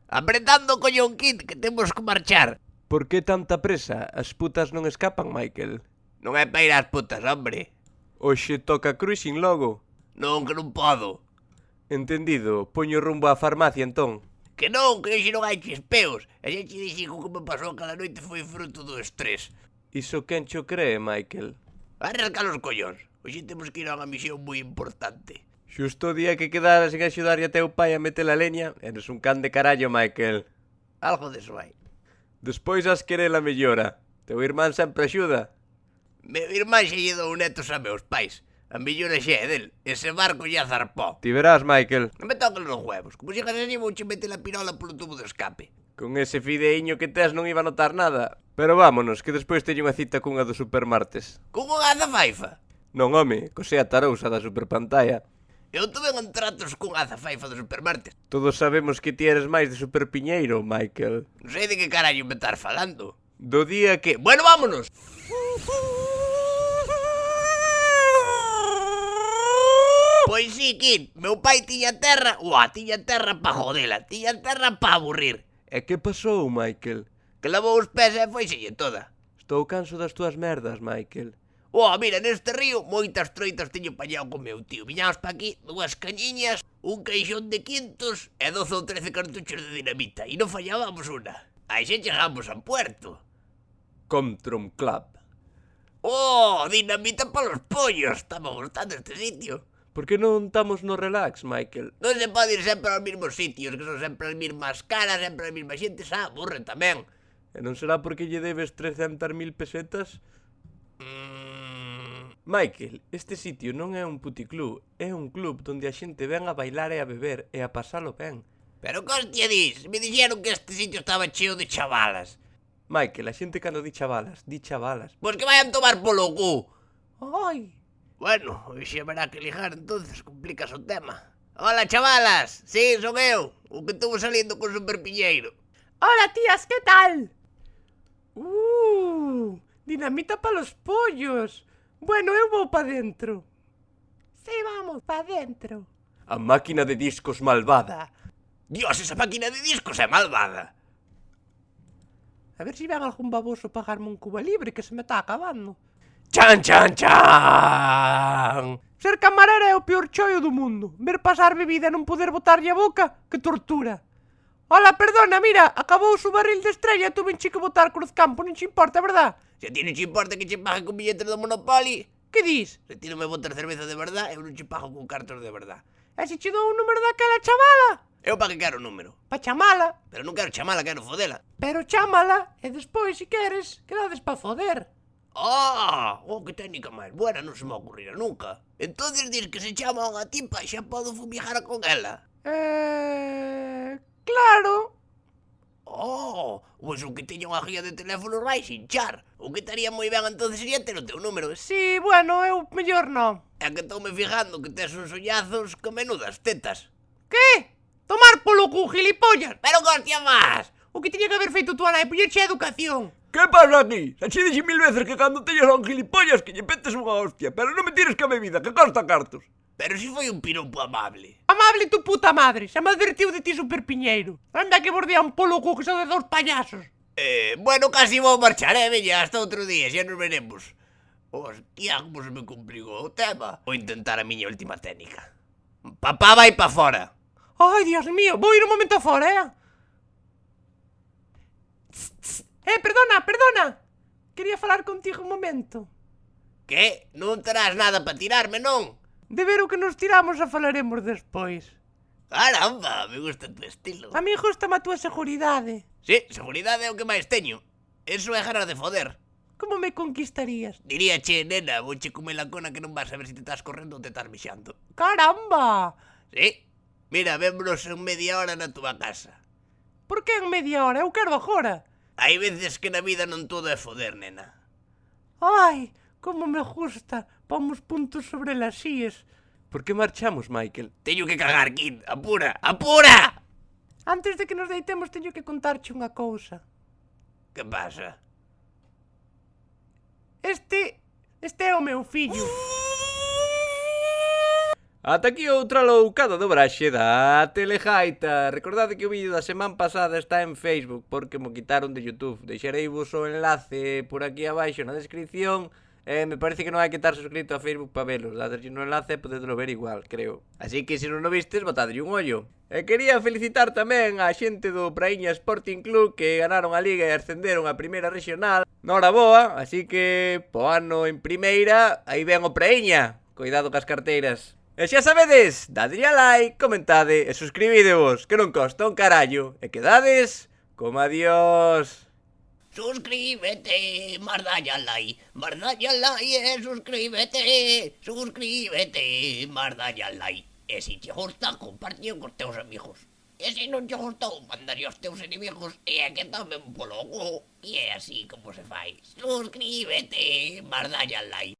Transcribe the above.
Apretando o collón, Kid, que temos que marchar. Por que tanta presa? As putas non escapan, Michael. Non é para ir ás putas, hombre. Hoxe toca cruising logo. Non, que non podo. Entendido, poño rumbo á farmacia entón. Que non, que hoxe non hai chispeos. E xa che dixen que o que me pasou cada noite foi fruto do estrés. Iso quen cho cree, Michael? Arranca os collóns. Hoxe temos que ir a unha misión moi importante. Xusto o día que quedaras en axudarlle a teu pai a meter a leña, eres un can de carallo, Michael. Algo deso hai. Despois as querer a mellora. Teu irmán sempre axuda. Meu irmán xa lle dou netos a meus pais. A mellora xa é del. Ese barco xa zarpó. Ti verás, Michael. Non me toquen los huevos. Como sigas así, vou che meter a pirola polo tubo de escape. Con ese fideiño que tes non iba a notar nada. Pero vámonos, que despois teño unha cita cunha dos supermartes. Con unha azafaifa. Non, home, cosea tarousa da superpantalla. Eu tuve en tratos cunha azafaifa do supermartes. Todos sabemos que ti eres máis de superpiñeiro, Michael. Non sei de que carallo me estás falando. Do día que... Bueno, vámonos. Pois sí, Kid, meu pai tiña terra, tiña terra pa jodela, tiña terra pa aburrir. E que pasou, Michael? Que lavou os pés e foiselle toda. Estou canso das túas merdas, Michael. Mira, neste río moitas troitas teño pallado con meu tío. Viñamos pa aquí, 2 cañiñas, un caixón de quintos e 12 ou 13 cartuchos de dinamita. E non fallábamos unha. Aí xa chegamos a Puerto. Controm Club. Dinamita pa los pollos. Estamos gustando este sitio. Por que non estamos no relax, Michael? Non se pode ir sempre aos mesmos sitios, que son sempre as mesmas caras, sempre as mesmas xente, xa aburre tamén. E non será porque lle debes 300.000 pesetas? Michael, este sitio non é un puticlub, é un club onde a xente ven a bailar e a beber e a pasalo ben. Pero que hostia dis? Me dixeron que este sitio estaba cheo de chavalas. Michael, a xente cando di chavalas, di chavalas. Pois que vayan tomar polo cu. Ai! Bueno, hoxe haberá que ligar entonces, complicas o tema. Hola, chavalas, sí, son eu, o que estuvo saliendo con Superpiñeiro. Hola, tías, ¿qué tal? Dinamita para los pollos. Bueno, eu vou pa dentro. Sí, vamos, pa dentro. A máquina de discos malvada. Dios, esa máquina de discos é malvada. A ver si ven algún baboso pagarme un cuba libre que se me está acabando. Chan, chan, chan! Ser camarera é o peor choio do mundo. Ver pasar bebida e non poder botarlle a boca, que tortura. Hola, perdona, mira, acabou o barril de estrella e tuve que botar Cruzcampo, non che importa, verdad? Se a ti non che importa que che pague con billetes do Monopoly. Que dis? Se ti non me botas cerveza de verdad, eu non che pago con cartos de verdad. E se che dou o número daquela chavala? Eu pa que quero o número. Pa chamala. Pero non quero chamala, quero fodela. Pero chámala, e despois, se queres, quedades pa foder. Que técnica máis buena, non se me ocurrira nunca. Entonces dis que se chama a unha tipa e xa podo fumigar con ela. Claro. Pois o que teña unha guía de teléfono vai sinchar. O que estaría moi ben entonces sería ter o teu número. Sí, bueno, eu mellor non. É que estou me fijando que tes uns ollazos que menudas tetas. Que? Tomar polo cu, gilipollas. Pero que hostia más. O que tiña que haber feito tú, Ana, é poñerche a educación. Que pasa aquí? Xa che dixi 1000 veces que cando teñas a un gilipollas que lle petes unha hostia, pero non me tires que a bebida, que costa cartos. Pero si foi un piropo amable. Amable tu puta madre, xa me advertiu de ti Superpiñeiro. Anda que bordean polo cu que son de 2 payasos. Bueno, casi vou marchar, veña, hasta outro día, xa nos veremos. Hostia, como se me complicou o tema. Vou intentar a miña última técnica. Papá vai pa fora. Ai, Dios mío, vou ir un momento fora, perdona. Quería falar contigo un momento. Que? Non terás nada para tirarme, non? De ver o que nos tiramos a falaremos despois. Caramba, me gusta tu estilo. A mí gustame a túa seguridade. Sí, seguridade é o que máis teño. Eso é ganas de foder. Como me conquistarías? Diríache, nena, vouche comer la cona que non vas a ver se te estás correndo ou te estás mixando. Caramba! Sí. Mira, vémonos en media hora na túa casa. Por que en media hora? Eu quero agora. Hai veces que na vida non todo é foder, nena. Ai, como me gusta. Pomos puntos sobre las síes. Por que marchamos, Michael? Teño que cagar, Kid. Apura, apura! Antes de que nos deitemos teño que contarche unha cousa. Que pasa? Este é o meu fillo. Ata aquí outra loucada do braxe da Telegaita. Recordade que o vídeo da semana pasada está en Facebook porque mo quitaron de YouTube. Deixarei vos o enlace por aquí abaixo na descripción. Me parece que non hai que estar suscrito a Facebook para velos. Dadelle no enlace e podedelo ver igual, creo. Así que se non o vistes, botadelle un ollo. E quería felicitar tamén a xente do Praíña Sporting Club que ganaron a Liga e ascenderon a Primeira Regional. Nora boa, así que po ano en Primeira, aí ven o Praíña. Cuidado cas carteiras. E xa sabedes, dadelle a like, comentade e suscribidevos, que non costa un carallo. E quedades como adiós. Suscríbete, mardalle al like e suscríbete, mardalle al like. E se te gusta, compartio cos teus amigos. E se non te gustou, mandalle aos teus inimigos e é que tamén polo go. E é así como se fai. Suscríbete, mardalle al like.